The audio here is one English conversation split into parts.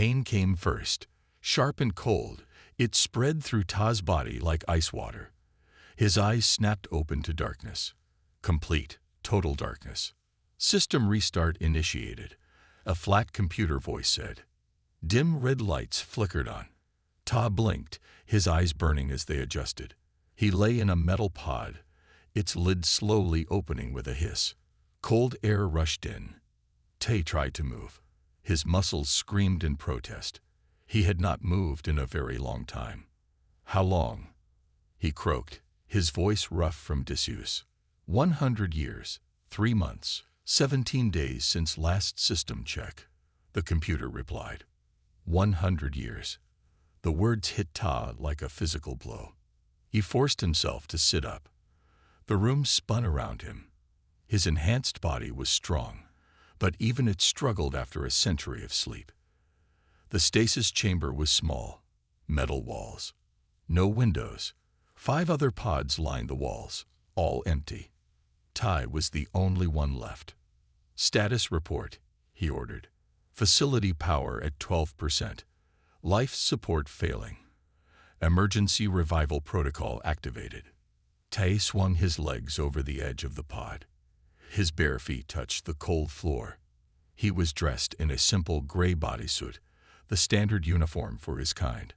Pain came first. Sharp and cold, it spread through Ta's body like ice water. His eyes snapped open to darkness. Complete, total darkness. System restart initiated, a flat computer voice said. Dim red lights flickered on. Ta blinked, his eyes burning as they adjusted. He lay in a metal pod, its lid slowly opening with a hiss. Cold air rushed in. Tay tried to move. His muscles screamed in protest. He had not moved in a very long time. How long? He croaked, his voice rough from disuse. 100 years, 3 months, 17 days since last system check, the computer replied. 100 years. The words hit Ta like a physical blow. He forced himself to sit up. The room spun around him. His enhanced body was strong, but even it struggled after a century of sleep. The stasis chamber was small, metal walls. No windows. 5 other pods lined the walls, all empty. Tai was the only one left. Status report, he ordered. Facility power at 12%. Life support failing. Emergency revival protocol activated. Tai swung his legs over the edge of the pod. His bare feet touched the cold floor. He was dressed in a simple gray bodysuit, the standard uniform for his kind.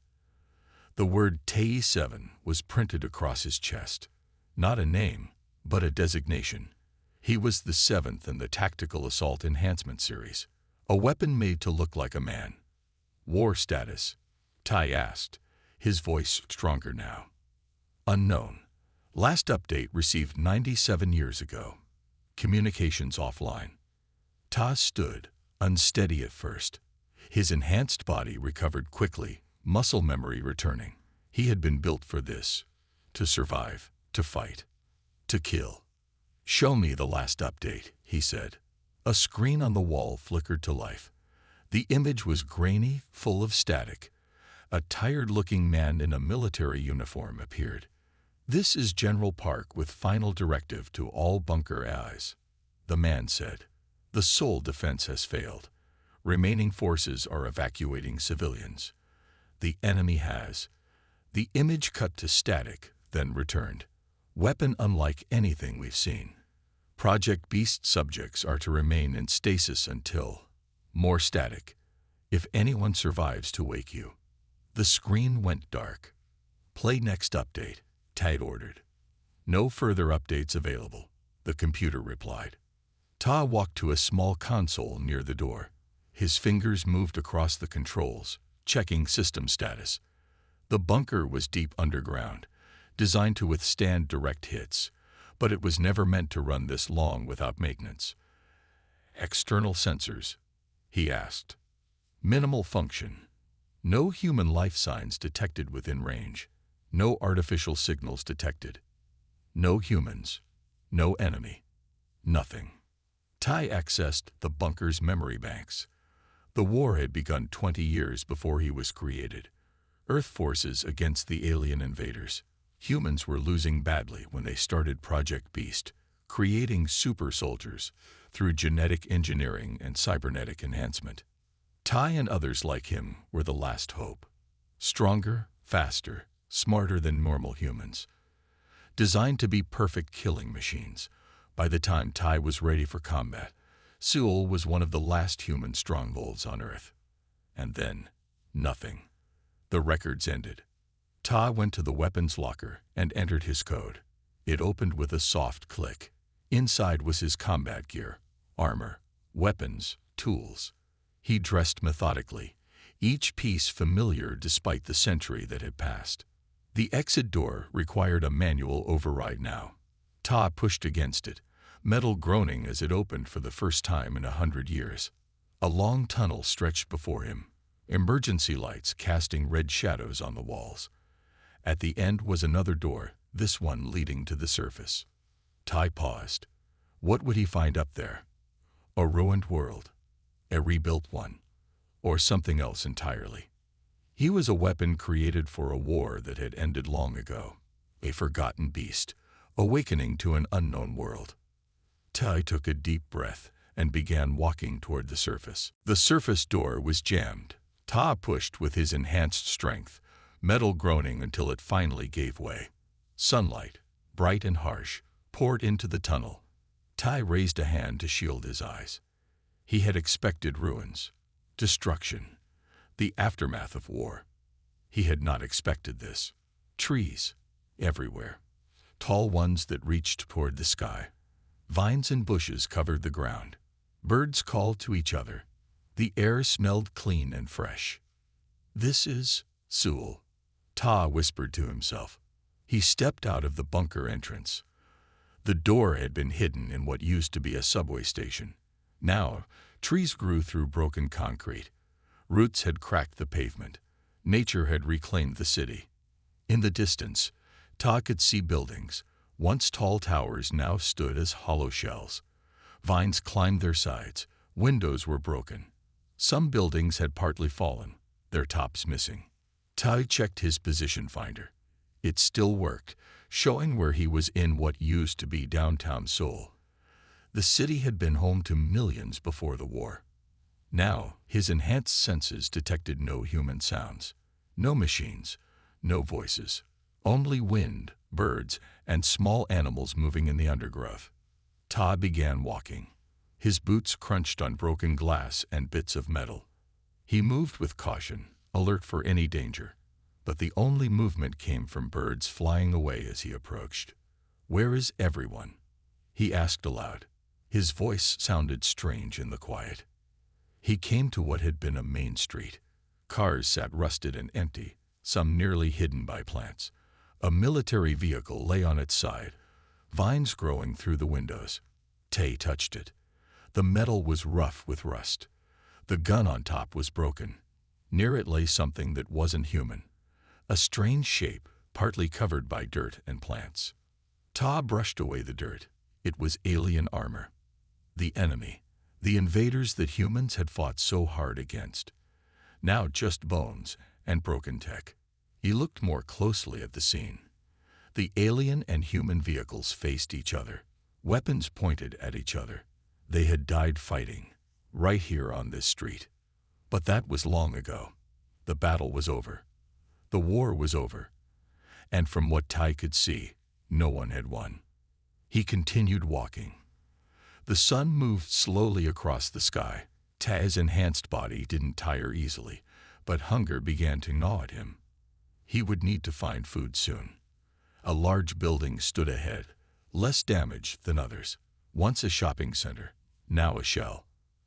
The word TAI-7 was printed across his chest. Not a name, but a designation. He was the 7th in the Tactical Assault Enhancement Series, a weapon made to look like a man. War status? Tai asked, his voice stronger now. Unknown. Last update received 97 years ago. Communications offline. Ta stood, unsteady at first. His enhanced body recovered quickly, muscle memory returning. He had been built for this. To survive, to fight, to kill. Show me the last update, he said. A screen on the wall flickered to life. The image was grainy, full of static. A tired-looking man in a military uniform appeared. This is General Park with final directive to all bunker eyes, the man said. The sole defense has failed. Remaining forces are evacuating civilians. The enemy has. The image cut to static, then returned. Weapon unlike anything we've seen. Project Beast subjects are to remain in stasis until. More static. If anyone survives to wake you. The screen went dark. Play next update, Tai ordered. No further updates available, the computer replied. Ta walked to a small console near the door. His fingers moved across the controls, checking system status. The bunker was deep underground, designed to withstand direct hits, but it was never meant to run this long without maintenance. External sensors, he asked. Minimal function. No human life signs detected within range. No artificial signals detected. No humans. No enemy. Nothing. Tai accessed the bunker's memory banks. The war had begun 20 years before he was created. Earth forces against the alien invaders. Humans were losing badly when they started Project Beast, creating super soldiers through genetic engineering and cybernetic enhancement. Tai and others like him were the last hope. Stronger, faster, smarter than normal humans. Designed to be perfect killing machines. By the time Tai was ready for combat, Seoul was one of the last human strongholds on Earth. And then, nothing. The records ended. Ta went to the weapons locker and entered his code. It opened with a soft click. Inside was his combat gear, armor, weapons, tools. He dressed methodically, each piece familiar despite the century that had passed. The exit door required a manual override now. Ta pushed against it, metal groaning as it opened for the first time in 100 years. A long tunnel stretched before him, emergency lights casting red shadows on the walls. At the end was another door, this one leading to the surface. Tai paused. What would he find up there? A ruined world, a rebuilt one, or something else entirely? He was a weapon created for a war that had ended long ago, a forgotten beast, awakening to an unknown world. Tai took a deep breath and began walking toward the surface. The surface door was jammed, Ta pushed with his enhanced strength, metal groaning until it finally gave way. Sunlight, bright and harsh, poured into the tunnel. Ta raised a hand to shield his eyes. He had expected ruins, destruction, the aftermath of war. He had not expected this. Trees, everywhere, tall ones that reached toward the sky. Vines and bushes covered the ground. Birds called to each other. The air smelled clean and fresh. "This is Seoul," Ta whispered to himself. He stepped out of the bunker entrance. The door had been hidden in what used to be a subway station. Now, trees grew through broken concrete. Roots had cracked the pavement. Nature had reclaimed the city. In the distance, Ta could see buildings. Once tall towers now stood as hollow shells. Vines climbed their sides. Windows were broken. Some buildings had partly fallen, their tops missing. Ta checked his position finder. It still worked, showing where he was in what used to be downtown Seoul. The city had been home to millions before the war. Now, his enhanced senses detected no human sounds, no machines, no voices, only wind, birds, and small animals moving in the undergrowth. Ta began walking. His boots crunched on broken glass and bits of metal. He moved with caution, alert for any danger, but the only movement came from birds flying away as he approached. "Where is everyone?" he asked aloud. His voice sounded strange in the quiet. He came to what had been a main street. Cars sat rusted and empty, some nearly hidden by plants. A military vehicle lay on its side, vines growing through the windows. Tay touched it. The metal was rough with rust. The gun on top was broken. Near it lay something that wasn't human. A strange shape, partly covered by dirt and plants. Ta brushed away the dirt. It was alien armor. The enemy. The invaders that humans had fought so hard against. Now just bones and broken tech. He looked more closely at the scene. The alien and human vehicles faced each other. Weapons pointed at each other. They had died fighting, right here on this street. But that was long ago. The battle was over. The war was over. And from what Tai could see, no one had won. He continued walking. The sun moved slowly across the sky. Tai's enhanced body didn't tire easily, but hunger began to gnaw at him. He would need to find food soon. A large building stood ahead, less damaged than others. Once a shopping center, now a shell.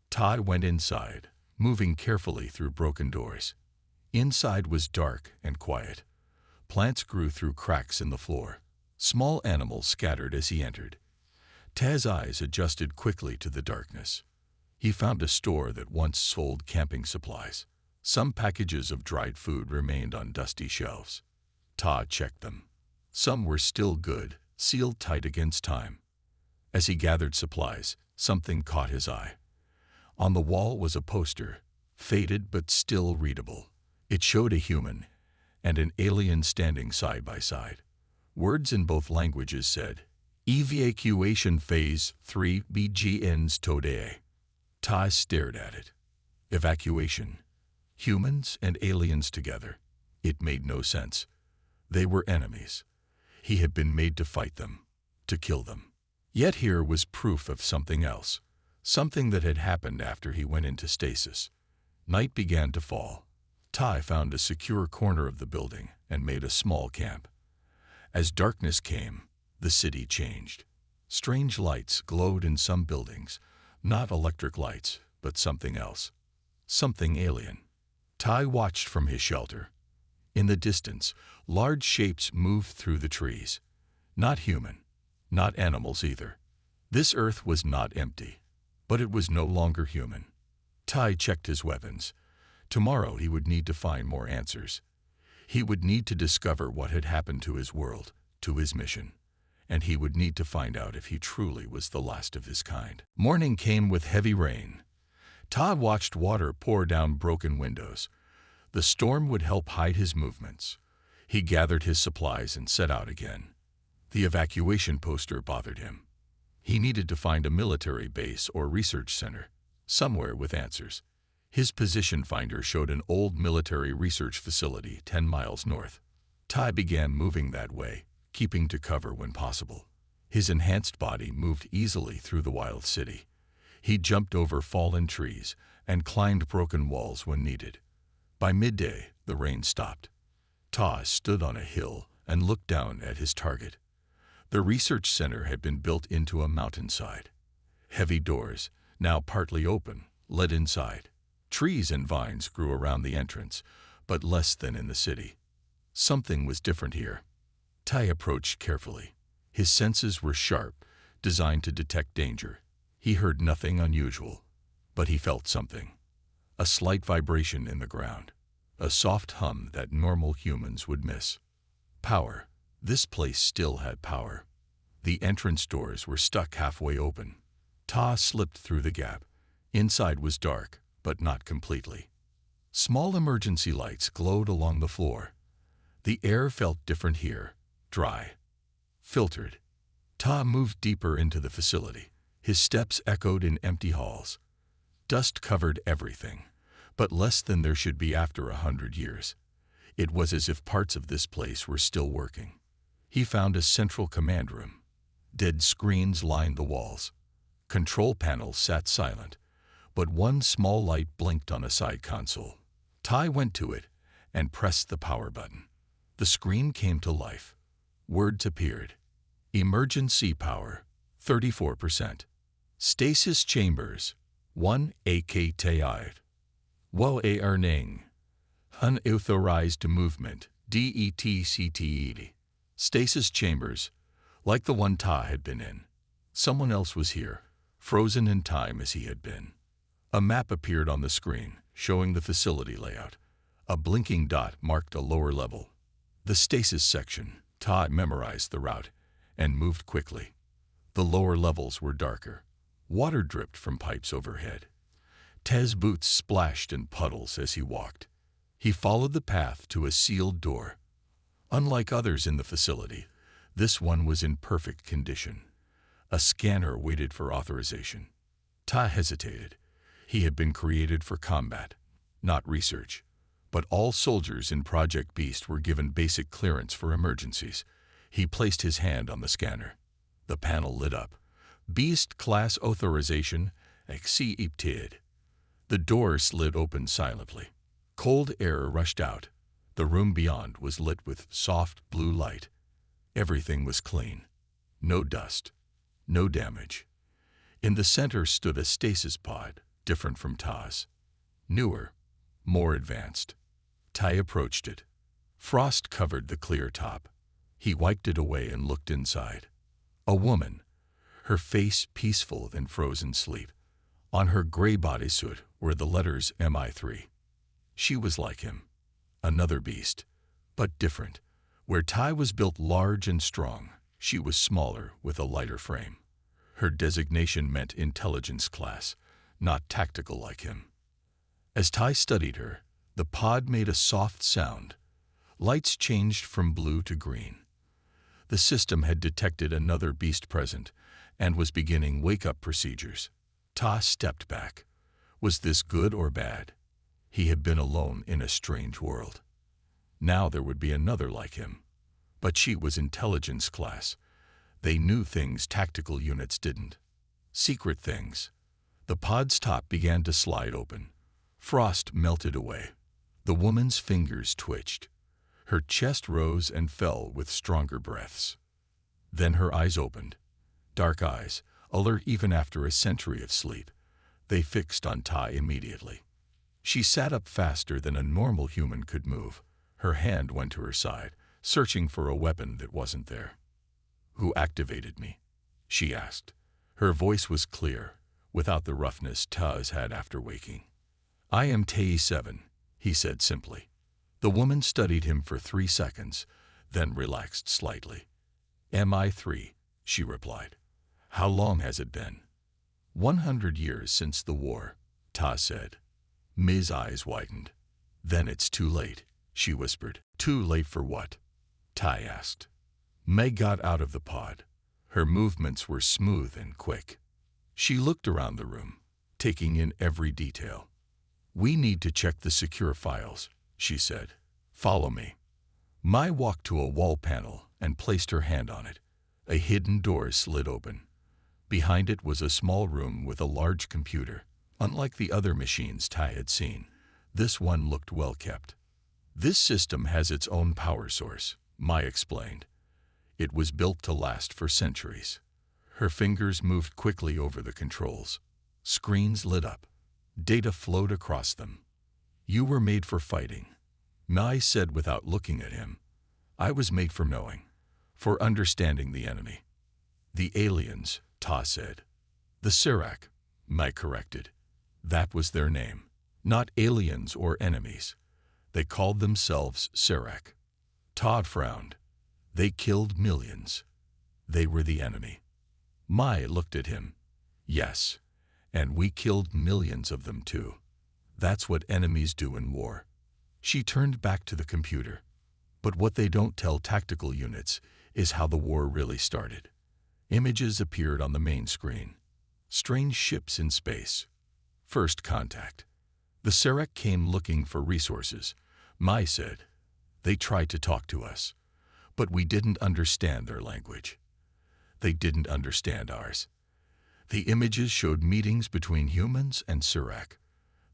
Tai went inside, moving carefully through broken doors. Inside was dark and quiet. Plants grew through cracks in the floor. Small animals scattered as he entered. Tai's eyes adjusted quickly to the darkness. He found a store that once sold camping supplies. Some packages of dried food remained on dusty shelves. Ta checked them. Some were still good, sealed tight against time. As he gathered supplies, something caught his eye. On the wall was a poster, faded but still readable. It showed a human and an alien standing side by side. Words in both languages said, "Evacuation Phase 3 begins today." Ta stared at it. Evacuation. Humans and aliens together. It made no sense. They were enemies. He had been made to fight them, to kill them. Yet here was proof of something else, something that had happened after he went into stasis. Night began to fall. Tai found a secure corner of the building and made a small camp. As darkness came, the city changed. Strange lights glowed in some buildings, not electric lights, but something else, something alien. Tai watched from his shelter. In the distance, large shapes moved through the trees. Not human, not animals either. This earth was not empty, but it was no longer human. Tai checked his weapons. Tomorrow he would need to find more answers. He would need to discover what had happened to his world, to his mission. And he would need to find out if he truly was the last of his kind. Morning came with heavy rain. Ta watched water pour down broken windows. The storm would help hide his movements. He gathered his supplies and set out again. The evacuation poster bothered him. He needed to find a military base or research center, somewhere with answers. His position finder showed an old military research facility 10 miles north. Tai began moving that way, keeping to cover when possible. His enhanced body moved easily through the wild city. He jumped over fallen trees and climbed broken walls when needed. By midday, the rain stopped. Ta stood on a hill and looked down at his target. The research center had been built into a mountainside. Heavy doors, now partly open, led inside. Trees and vines grew around the entrance, but less than in the city. Something was different here. Tai approached carefully. His senses were sharp, designed to detect danger. He heard nothing unusual, but he felt something. A slight vibration in the ground. A soft hum that normal humans would miss. Power. This place still had power. The entrance doors were stuck halfway open. Ta slipped through the gap. Inside was dark, but not completely. Small emergency lights glowed along the floor. The air felt different here, dry, filtered. Ta moved deeper into the facility. His steps echoed in empty halls. Dust covered everything, but less than there should be after 100 years. It was as if parts of this place were still working. He found a central command room. Dead screens lined the walls. Control panels sat silent, but one small light blinked on a side console. Tai went to it and pressed the power button. The screen came to life. Words appeared. Emergency power, 34%. Stasis chambers, 1 AKTI. Well earning. Unauthorized movement, DETCTED. Stasis chambers, like the one Ta had been in. Someone else was here, frozen in time as he had been. A map appeared on the screen, showing the facility layout. A blinking dot marked a lower level. The stasis section. Ta memorized the route and moved quickly. The lower levels were darker. Water dripped from pipes overhead. Ta's boots splashed in puddles as he walked. He followed the path to a sealed door. Unlike others in the facility, this one was in perfect condition. A scanner waited for authorization. Ta hesitated. He had been created for combat, not research. But all soldiers in Project Beast were given basic clearance for emergencies. He placed his hand on the scanner. The panel lit up. Beast Class Authorization accepted. The door slid open silently. Cold air rushed out. The room beyond was lit with soft blue light. Everything was clean. No dust. No damage. In the center stood a stasis pod, different from Ta's. Newer, more advanced. Tai approached it. Frost covered the clear top. He wiped it away and looked inside. A woman, her face peaceful in frozen sleep. On her gray bodysuit were the letters MI3. She was like him. Another beast, but different. Where Tai was built large and strong, she was smaller with a lighter frame. Her designation meant intelligence class, not tactical like him. As Tai studied her, the pod made a soft sound. Lights changed from blue to green. The system had detected another beast present and was beginning wake-up procedures. Ta stepped back. Was this good or bad? He had been alone in a strange world. Now there would be another like him. But she was intelligence class. They knew things tactical units didn't. Secret things. The pod's top began to slide open. Frost melted away. The woman's fingers twitched. Her chest rose and fell with stronger breaths. Then her eyes opened. Dark eyes, alert even after a century of sleep. They fixed on Tai immediately. She sat up faster than a normal human could move. Her hand went to her side, searching for a weapon that wasn't there. "Who activated me?" she asked. Her voice was clear, without the roughness Ta's had after waking. "I am Te7, he said simply. The woman studied him for 3 seconds, then relaxed slightly. "MI3, she replied. "How long has it been?" 100 years since the war, Ta said. Mi's eyes widened. "Then it's too late," she whispered. "Too late for what?" Tai asked. May got out of the pod. Her movements were smooth and quick. She looked around the room, taking in every detail. We need to check the secure files, she said. Follow me. Mai walked to a wall panel and placed her hand on it. A hidden door slid open. Behind it was a small room with a large computer. Unlike the other machines Tai had seen, this one looked well kept. This system has its own power source, Mai explained. It was built to last for centuries. Her fingers moved quickly over the controls. Screens lit up. Data flowed across them. You were made for fighting, Mai said without looking at him. I was made for knowing, for understanding the enemy. The aliens, Ta said. The Sirak, Mai corrected. That was their name. Not aliens or enemies. They called themselves Sirak. Ta frowned. They killed millions. They were the enemy. Mai looked at him. Yes, and we killed millions of them too. That's what enemies do in war. She turned back to the computer. But what they don't tell tactical units is how the war really started. Images appeared on the main screen. Strange ships in space. First contact. The Sirak came looking for resources, Mai said. They tried to talk to us, but we didn't understand their language. They didn't understand ours. The images showed meetings between humans and Sirak,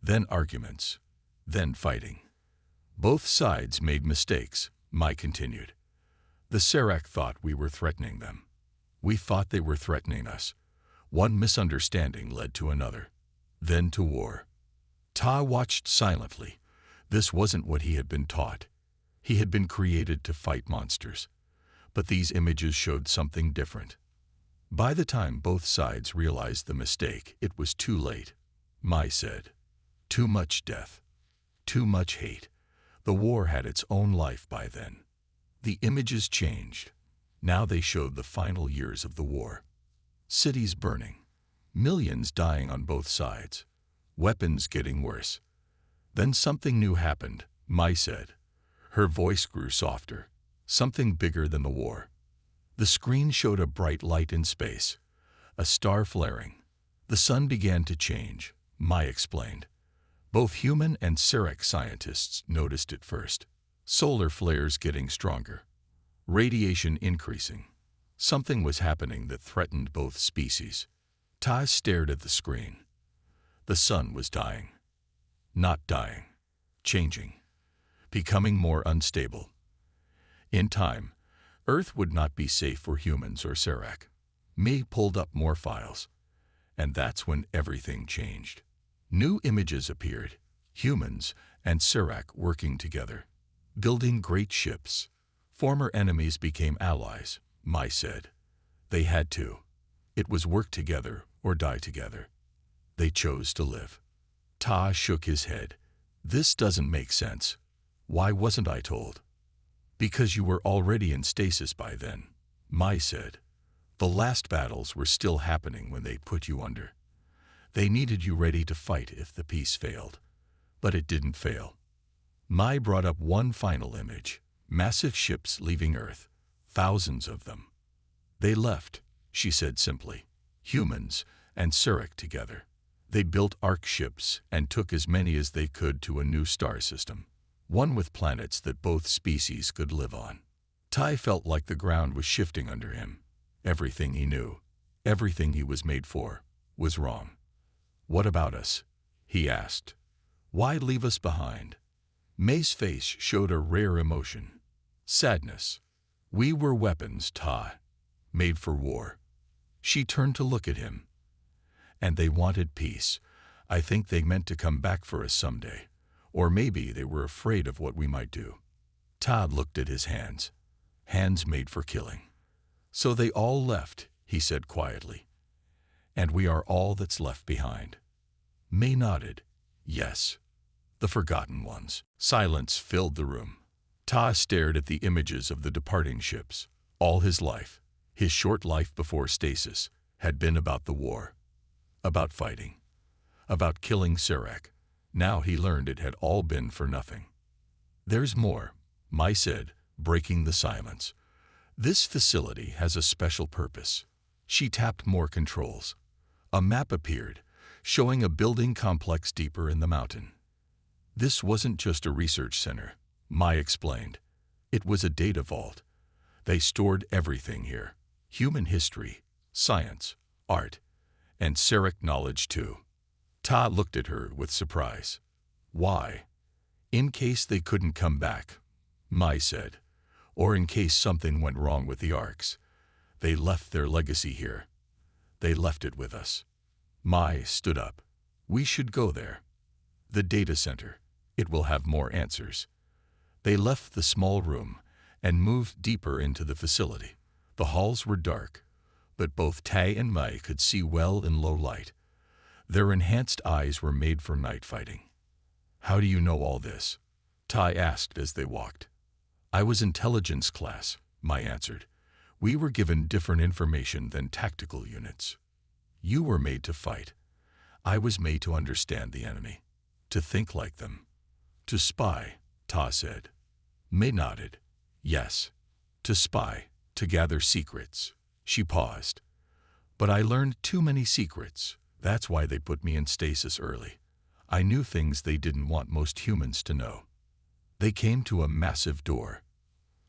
then arguments, then fighting. Both sides made mistakes, Mai continued. The Sirak thought we were threatening them. We thought they were threatening us. One misunderstanding led to another, then to war. Ta watched silently. This wasn't what he had been taught. He had been created to fight monsters. But these images showed something different. By the time both sides realized the mistake, it was too late, Mai said. Too much death. Too much hate. The war had its own life by then. The images changed. Now they showed the final years of the war. Cities burning. Millions dying on both sides. Weapons getting worse. Then something new happened, Mai said. Her voice grew softer. Something bigger than the war. The screen showed a bright light in space. A star flaring. The sun began to change, Mai explained. Both human and Sirak scientists noticed it first. Solar flares getting stronger. Radiation increasing. Something was happening that threatened both species. Ta stared at the screen. The sun was dying. Not dying. Changing. Becoming more unstable. In time, Earth would not be safe for humans or Sirak. Mai pulled up more files. And that's when everything changed. New images appeared. Humans and Sirak working together. Building great ships. Former enemies became allies, Mai said. They had to. It was work together or die together. They chose to live. Ta shook his head. This doesn't make sense. Why wasn't I told? Because you were already in stasis by then, Mai said. The last battles were still happening when they put you under. They needed you ready to fight if the peace failed. But it didn't fail. Mai brought up one final image. Massive ships leaving Earth. Thousands of them. They left, she said simply. Humans and Sirak together. They built Arc ships and took as many as they could to a new star system. One with planets that both species could live on. Tai felt like the ground was shifting under him. Everything he knew, everything he was made for, was wrong. What about us? He asked. Why leave us behind? Mei's face showed a rare emotion. Sadness. We were weapons, Ta. Made for war. She turned to look at him. And they wanted peace. I think they meant to come back for us someday. Or maybe they were afraid of what we might do. Todd looked at his hands. Hands made for killing. So they all left, he said quietly. And we are all that's left behind. Mei nodded. Yes. The forgotten ones. Silence filled the room. Ta stared at the images of the departing ships. All his life, his short life before stasis, had been about the war. About fighting. About killing Sirak. Now he learned it had all been for nothing. There's more, Mai said, breaking the silence. This facility has a special purpose. She tapped more controls. A map appeared, showing a building complex deeper in the mountain. This wasn't just a research center, Mai explained. It was a data vault. They stored everything here. Human history, science, art, and Sarek knowledge too. Ta looked at her with surprise. Why? In case they couldn't come back, Mai said. Or in case something went wrong with the Orcs. They left their legacy here. They left it with us. Mai stood up. We should go there. The data center. It will have more answers. They left the small room and moved deeper into the facility. The halls were dark, but both Tai and Mai could see well in low light. Their enhanced eyes were made for night fighting. How do you know all this? Tai asked as they walked. I was intelligence class, Mai answered. We were given different information than tactical units. You were made to fight. I was made to understand the enemy, to think like them. To spy, Ta said. Mai nodded. Yes, to spy, to gather secrets. She paused. But I learned too many secrets. That's why they put me in stasis early. I knew things they didn't want most humans to know. They came to a massive door.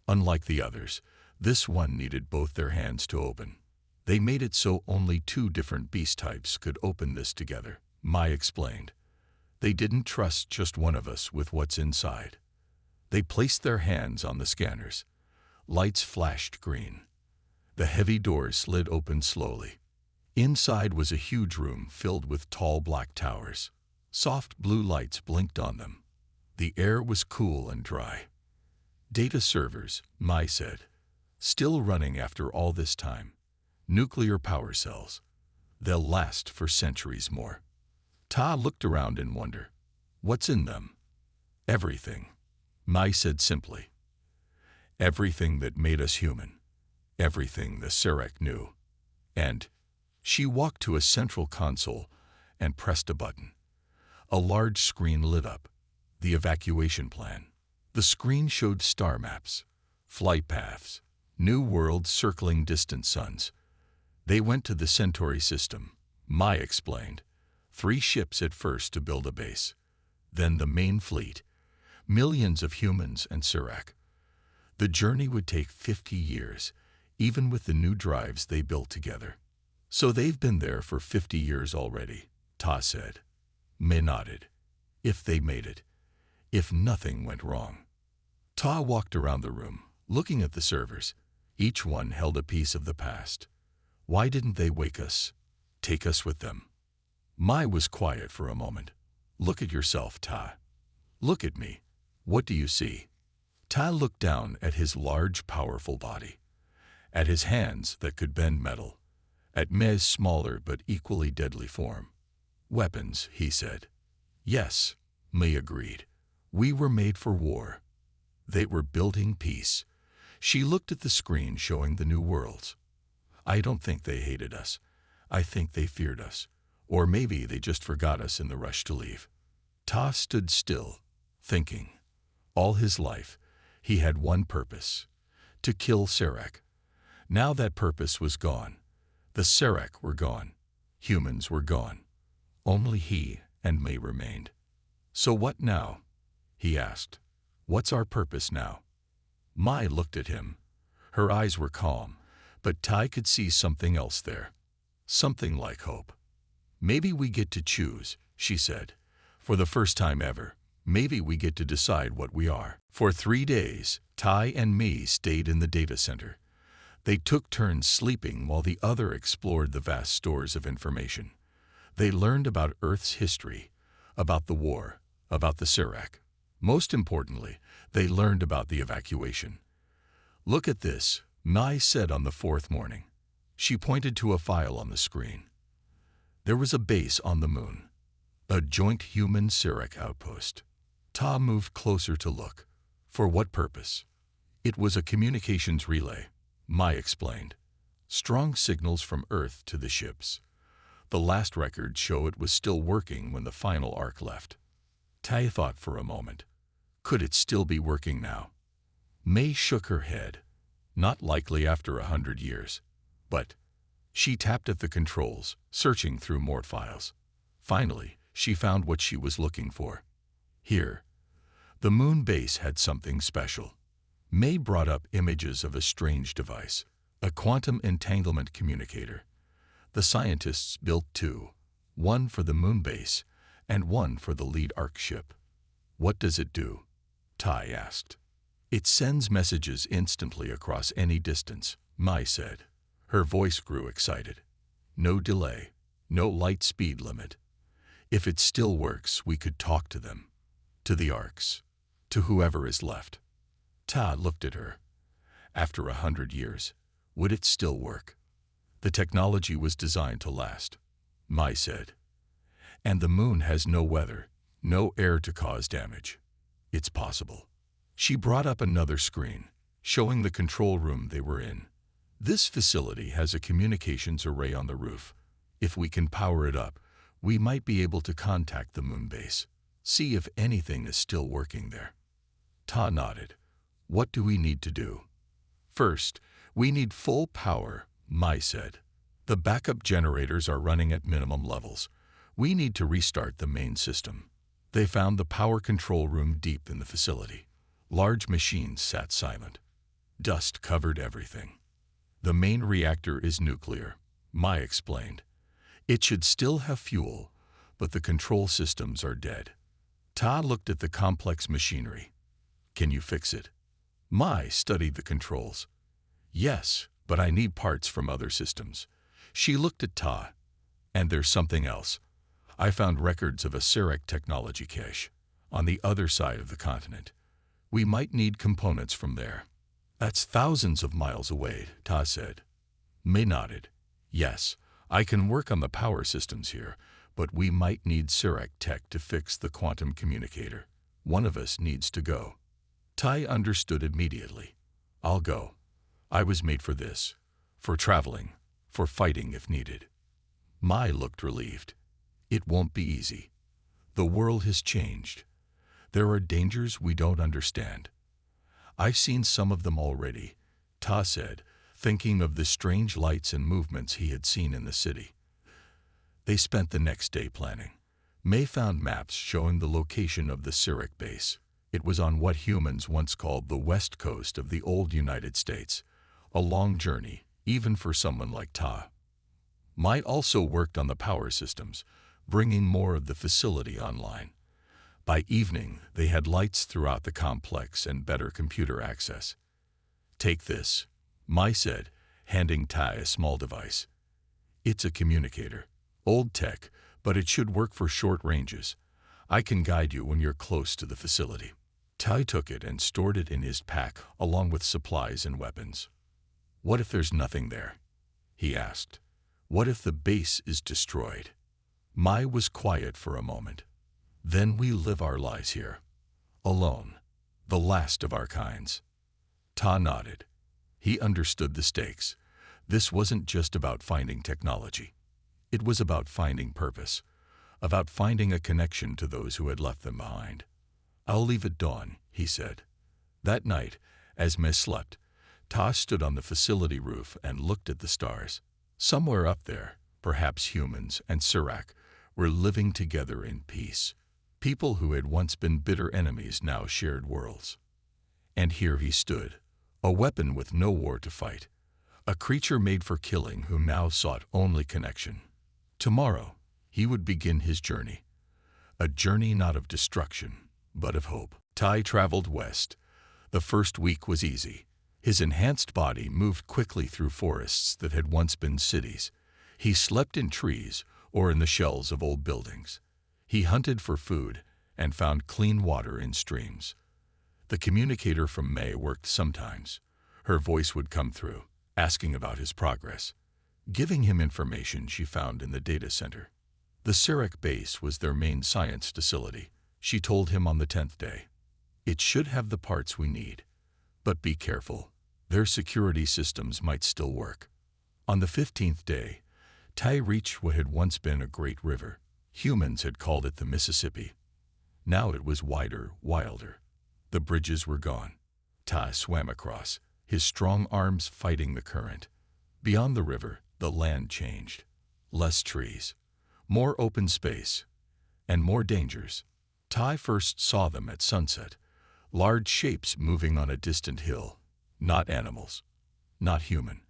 Unlike the others, this one needed both their hands to open. They made it so only two different beast types could open this together, Mai explained. They didn't trust just one of us with what's inside. They placed their hands on the scanners. Lights flashed green. The heavy doors slid open slowly. Inside was a huge room filled with tall black towers. Soft blue lights blinked on them. The air was cool and dry. Data servers, Mai said. Still running after all this time. Nuclear power cells. They'll last for centuries more. Ta looked around in wonder. What's in them? Everything, Mai said simply. Everything that made us human. Everything the Sarek knew. And she walked to a central console and pressed a button. A large screen lit up. The evacuation plan. The screen showed star maps, flight paths, new worlds circling distant suns. They went to the Centauri system, Mai explained. 3 ships at first to build a base. Then the main fleet. Millions of humans and Sarek. The journey would take 50 years, even with the new drives they built together. So they've been there for 50 years already, Ta said. Mai nodded. If they made it. If nothing went wrong. Ta walked around the room, looking at the servers. Each one held a piece of the past. Why didn't they wake us? Take us with them? Mai was quiet for a moment. Look at yourself, Ta. Look at me. What do you see? Ta looked down at his large, powerful body. At his hands that could bend metal. At Mai's smaller but equally deadly form. Weapons, he said. Yes, Mai agreed. We were made for war. They were building peace. She looked at the screen showing the new worlds. I don't think they hated us. I think they feared us. Or maybe they just forgot us in the rush to leave. Ta stood still, thinking. All his life, he had one purpose. To kill Sarek. Now that purpose was gone. The Sarek were gone. Humans were gone. Only he and Mai remained. So what now? He asked. What's our purpose now? Mai looked at him. Her eyes were calm, but Tai could see something else there. Something like hope. Maybe we get to choose, she said. For the first time ever, maybe we get to decide what we are. For 3 days, Tai and Mai stayed in the data center. They took turns sleeping while the other explored the vast stores of information. They learned about Earth's history, about the war, about the Sarek. Most importantly, they learned about the evacuation. Look at this, Mai said on the 4th morning. She pointed to a file on the screen. There was a base on the moon, a joint human-Sarek outpost. Ta moved closer to look. For what purpose? It was a communications relay, Mai explained. Strong signals from Earth to the ships. The last records show it was still working when the final arc left. Tai thought for a moment. Could it still be working now? Mai shook her head. Not likely after 100 years. But she tapped at the controls, searching through more files. Finally, she found what she was looking for. Here, the moon base had something special. May brought up images of a strange device, a quantum entanglement communicator. The scientists built two, one for the moon base and one for the lead Ark ship. What does it do? Tai asked. It sends messages instantly across any distance, Mai said. Her voice grew excited. No delay, no light speed limit. If it still works, we could talk to them. To the Orcs. To whoever is left. Ta looked at her. After 100 years, would it still work? The technology was designed to last, Mai said. And the moon has no weather, no air to cause damage. It's possible. She brought up another screen, showing the control room they were in. This facility has a communications array on the roof. If we can power it up, we might be able to contact the moon base, see if anything is still working there. Ta nodded. What do we need to do? First, we need full power, Mai said. The backup generators are running at minimum levels. We need to restart the main system. They found the power control room deep in the facility. Large machines sat silent. Dust covered everything. The main reactor is nuclear, Mai explained. It should still have fuel, but the control systems are dead. Ta looked at the complex machinery. Can you fix it? Mai studied the controls. Yes, but I need parts from other systems. She looked at Ta. And there's something else. I found records of a Sirek technology cache on the other side of the continent. We might need components from there. That's thousands of miles away, Ta said. May nodded. Yes, I can work on the power systems here, but we might need Sirek tech to fix the quantum communicator. One of us needs to go. Tai understood immediately. I'll go. I was made for this, for traveling, for fighting if needed. Mai looked relieved. It won't be easy. The world has changed. There are dangers we don't understand. I've seen some of them already, Ta said, thinking of the strange lights and movements he had seen in the city. They spent the next day planning. May found maps showing the location of the Sirek base. It was on what humans once called the west coast of the old United States, a long journey, even for someone like Ta. Mai also worked on the power systems, bringing more of the facility online. By evening, they had lights throughout the complex and better computer access. Take this, Mai said, handing Tai a small device. It's a communicator. Old tech, but it should work for short ranges. I can guide you when you're close to the facility. Tai took it and stored it in his pack along with supplies and weapons. What if there's nothing there? He asked. What if the base is destroyed? Mai was quiet for a moment. Then we live our lives here. Alone. The last of our kinds. Ta nodded. He understood the stakes. This wasn't just about finding technology. It was about finding purpose. About finding a connection to those who had left them behind. I'll leave at dawn, he said. That night, as Mai slept, Ta stood on the facility roof and looked at the stars. Somewhere up there, perhaps humans and Sirek were living together in peace. People who had once been bitter enemies now shared worlds. And here he stood, a weapon with no war to fight, a creature made for killing who now sought only connection. Tomorrow, he would begin his journey, a journey not of destruction, but of hope. Tai traveled west. The first week was easy. His enhanced body moved quickly through forests that had once been cities. He slept in trees or in the shells of old buildings. He hunted for food and found clean water in streams. The communicator from May worked sometimes. Her voice would come through, asking about his progress, giving him information she found in the data center. The Sirek base was their main science facility, she told him on the 10th day. It should have the parts we need. But be careful. Their security systems might still work. On the 15th day, Tai reached what had once been a great river. Humans had called it the Mississippi. Now it was wider, wilder. The bridges were gone. Tai swam across, his strong arms fighting the current. Beyond the river, the land changed. Less trees, more open space, and more dangers. Tai first saw them at sunset, large shapes moving on a distant hill. Not animals, not human.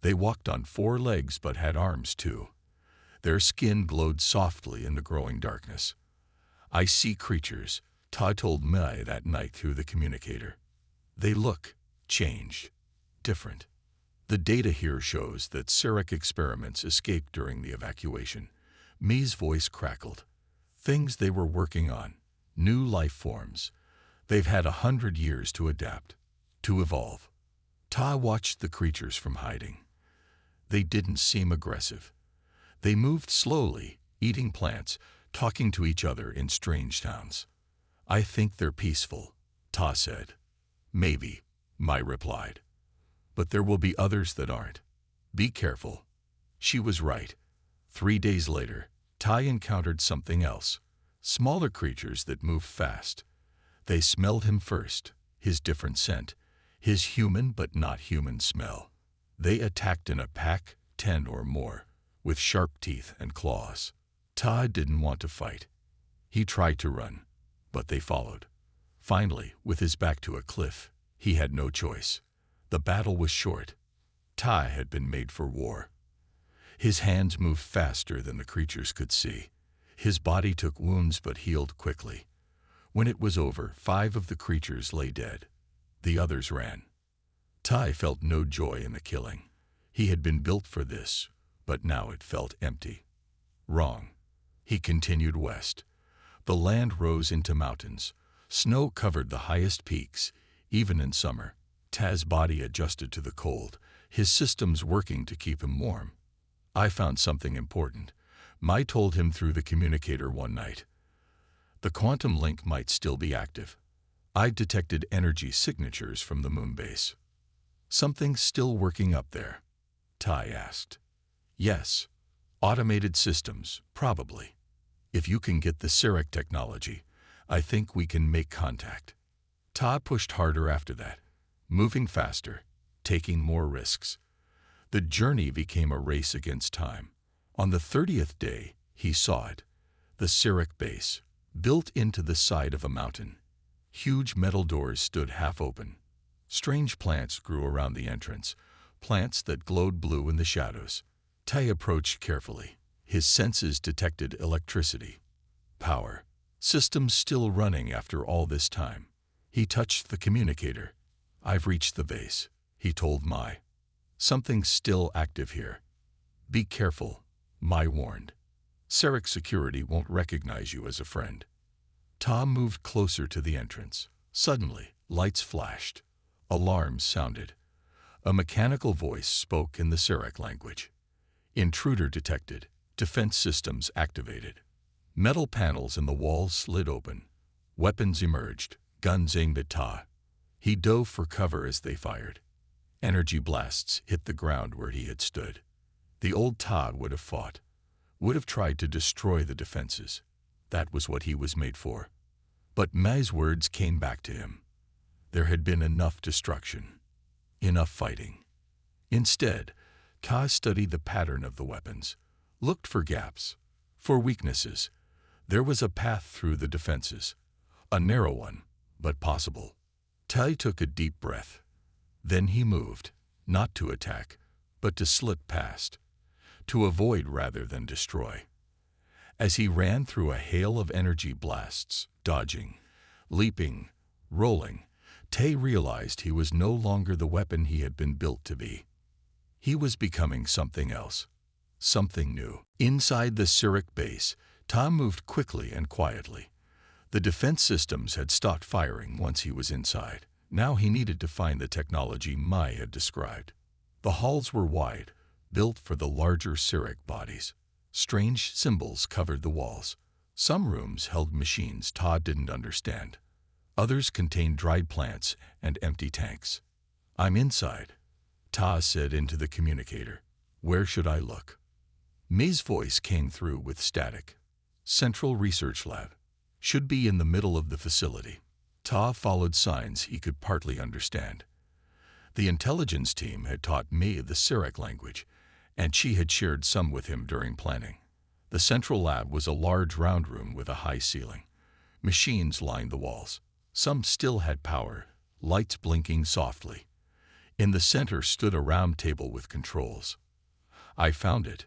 They walked on 4 legs but had arms too. Their skin glowed softly in the growing darkness. I see creatures, Ta told Mai that night through the communicator. They look changed, different. The data here shows that Sarek experiments escaped during the evacuation. Mei's voice crackled. Things they were working on, new life forms. They've had 100 years to adapt, to evolve. Ta watched the creatures from hiding. They didn't seem aggressive. They moved slowly, eating plants, talking to each other in strange sounds. I think they're peaceful, Ta said. Maybe, Mai replied. But there will be others that aren't. Be careful. She was right. 3 days later, Tai encountered something else. Smaller creatures that moved fast. They smelled him first, his different scent, his human but not human smell. They attacked in a pack, 10 or more, with sharp teeth and claws. Ta didn't want to fight. He tried to run, but they followed. Finally, with his back to a cliff, he had no choice. The battle was short. Ta had been made for war. His hands moved faster than the creatures could see. His body took wounds but healed quickly. When it was over, 5 of the creatures lay dead. The others ran. Tai felt no joy in the killing. He had been built for this, but now it felt empty. Wrong. He continued west. The land rose into mountains. Snow covered the highest peaks, even in summer. Ta's body adjusted to the cold, his systems working to keep him warm. I found something important. Mai told him through the communicator one night. The quantum link might still be active. I detected energy signatures from the moon base. Something's still working up there, Tai asked. Yes. Automated systems, probably. If you can get the Sarek technology, I think we can make contact. Ta pushed harder after that, moving faster, taking more risks. The journey became a race against time. On the 30th day, he saw it. The Sarek base, built into the side of a mountain. Huge metal doors stood half open. Strange plants grew around the entrance, plants that glowed blue in the shadows. Tai approached carefully. His senses detected electricity. Power. Systems still running after all this time. He touched the communicator. I've reached the base, he told Mai. Something's still active here. Be careful, Mai warned. Sarek security won't recognize you as a friend. Tom moved closer to the entrance. Suddenly, lights flashed. Alarms sounded. A mechanical voice spoke in the Sarek language. Intruder detected. Defense systems activated. Metal panels in the walls slid open. Weapons emerged, guns aimed at Ta. He dove for cover as they fired. Energy blasts hit the ground where he had stood. The old Ta would have fought, would have tried to destroy the defenses. That was what he was made for. But Mai's words came back to him. There had been enough destruction, enough fighting. Instead, Ta studied the pattern of the weapons, looked for gaps, for weaknesses. There was a path through the defenses, a narrow one, but possible. Tai took a deep breath. Then he moved, not to attack, but to slip past, to avoid rather than destroy. As he ran through a hail of energy blasts, dodging, leaping, rolling, Tai realized he was no longer the weapon he had been built to be. He was becoming something else, something new. Inside the Sarek base, Tom moved quickly and quietly. The defense systems had stopped firing once he was inside. Now he needed to find the technology Mai had described. The halls were wide, built for the larger Sarek bodies. Strange symbols covered the walls. Some rooms held machines Todd didn't understand. Others contained dried plants and empty tanks. I'm inside, Ta said into the communicator. Where should I look? Mei's voice came through with static. Central Research Lab. Should be in the middle of the facility. Ta followed signs he could partly understand. The intelligence team had taught Mei the Sarek language, and she had shared some with him during planning. The central lab was a large round room with a high ceiling. Machines lined the walls. Some still had power, lights blinking softly. In the center stood a round table with controls. "I found it,"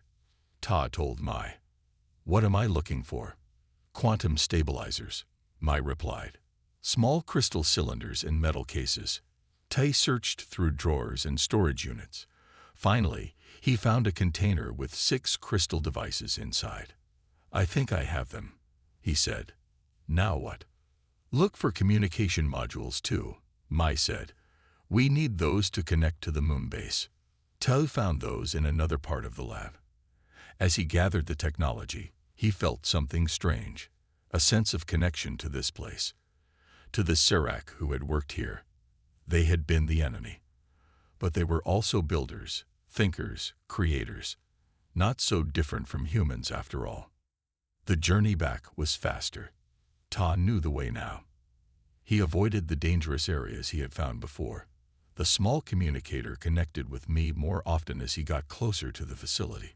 Ta told Mai. "What am I looking for?" "Quantum stabilizers," Mai replied. "Small crystal cylinders in metal cases." Tai searched through drawers and storage units. Finally, he found a container with 6 crystal devices inside. "I think I have them," he said. "Now what?" "Look for communication modules too," Mai said. "We need those to connect to the moon base." Tai found those in another part of the lab. As he gathered the technology, he felt something strange, a sense of connection to this place, to the Serac who had worked here. They had been the enemy, but they were also builders, thinkers, creators, not so different from humans after all. The journey back was faster. Ta knew the way now. He avoided the dangerous areas he had found before. The small communicator connected with me more often as he got closer to the facility.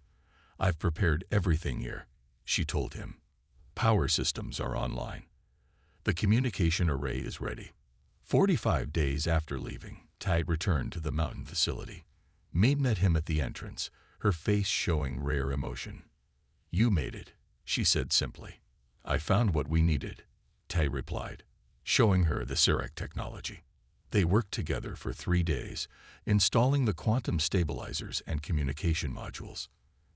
"I've prepared everything here," she told him. "Power systems are online. The communication array is ready." 45 days after leaving, Tai returned to the mountain facility. May met him at the entrance, her face showing rare emotion. "You made it," she said simply. "I found what we needed," Tai replied, showing her the Serac technology. They worked together for 3 days, installing the quantum stabilizers and communication modules.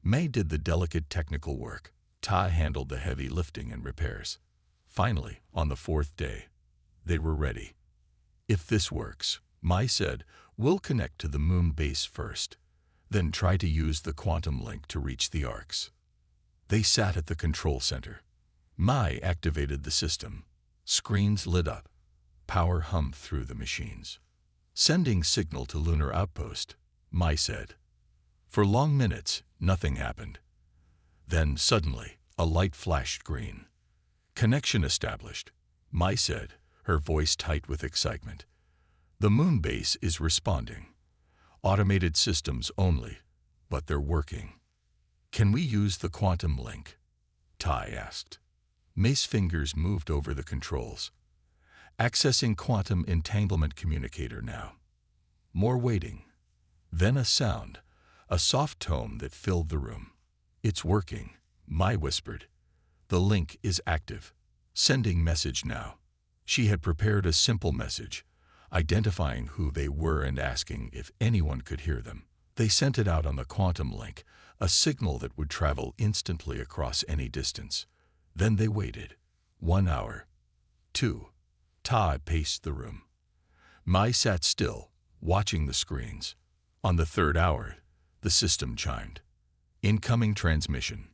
May did the delicate technical work. Ta handled the heavy lifting and repairs. Finally, on the 4th day, they were ready. "If this works," Mai said, "we'll connect to the moon base first, then try to use the quantum link to reach the Orcs." They sat at the control center. Mai activated the system. Screens lit up. Power hummed through the machines. "Sending signal to lunar outpost," Mai said. For long minutes, nothing happened. Then, suddenly, a light flashed green. "Connection established," Mai said, her voice tight with excitement. "The moon base is responding. Automated systems only, but they're working." "Can we use the quantum link?" Tai asked. May's fingers moved over the controls. "Accessing quantum entanglement communicator now." More waiting. Then a sound, a soft tone that filled the room. "It's working," Mai whispered. "The link is active. Sending message now." She had prepared a simple message, identifying who they were and asking if anyone could hear them. They sent it out on the quantum link, a signal that would travel instantly across any distance. Then they waited. 1 hour. 2. Ta paced the room. Mai sat still, watching the screens. On the 3rd hour, the system chimed. "Incoming transmission,"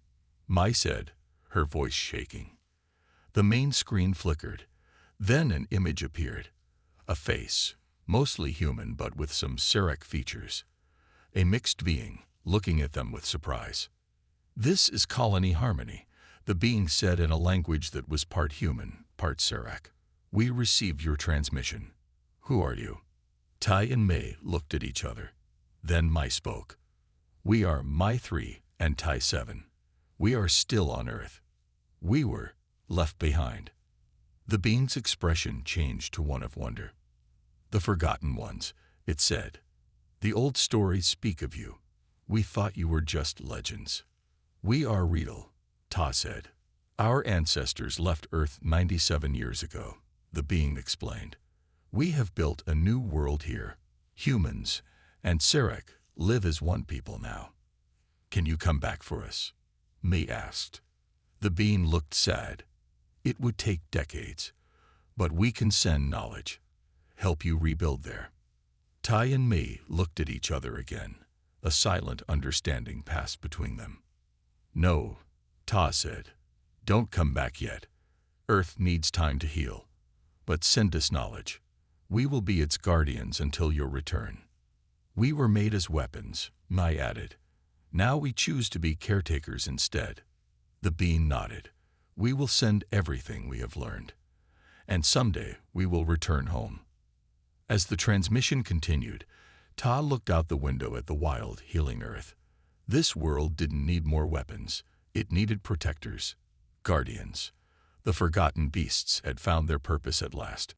Mai said, her voice shaking. The main screen flickered. Then an image appeared. A face, mostly human but with some Serac features. A mixed being, looking at them with surprise. "This is Colony Harmony," the being said in a language that was part human, part Serac. "We received your transmission. Who are you?" Tai and May looked at each other. Then Mai spoke. "We are Mai 3 and Tai 7. We are still on Earth. We were left behind." The being's expression changed to one of wonder. "The forgotten ones," it said. "The old stories speak of you. We thought you were just legends." "We are real," Ta said. "Our ancestors left Earth 97 years ago," the being explained. "We have built a new world here. Humans and Serac live as one people now." "Can you come back for us?" May asked. The being looked sad. "It would take decades, but we can send knowledge, help you rebuild there." Tai and May looked at each other again. A silent understanding passed between them. "No," Ta said. "Don't come back yet. Earth needs time to heal. But send us knowledge. We will be its guardians until your return." "We were made as weapons," Mai added. "Now we choose to be caretakers instead." The being nodded. "We will send everything we have learned. And someday we will return home." As the transmission continued, Ta looked out the window at the wild, healing Earth. This world didn't need more weapons. It needed protectors, guardians. The forgotten beasts had found their purpose at last.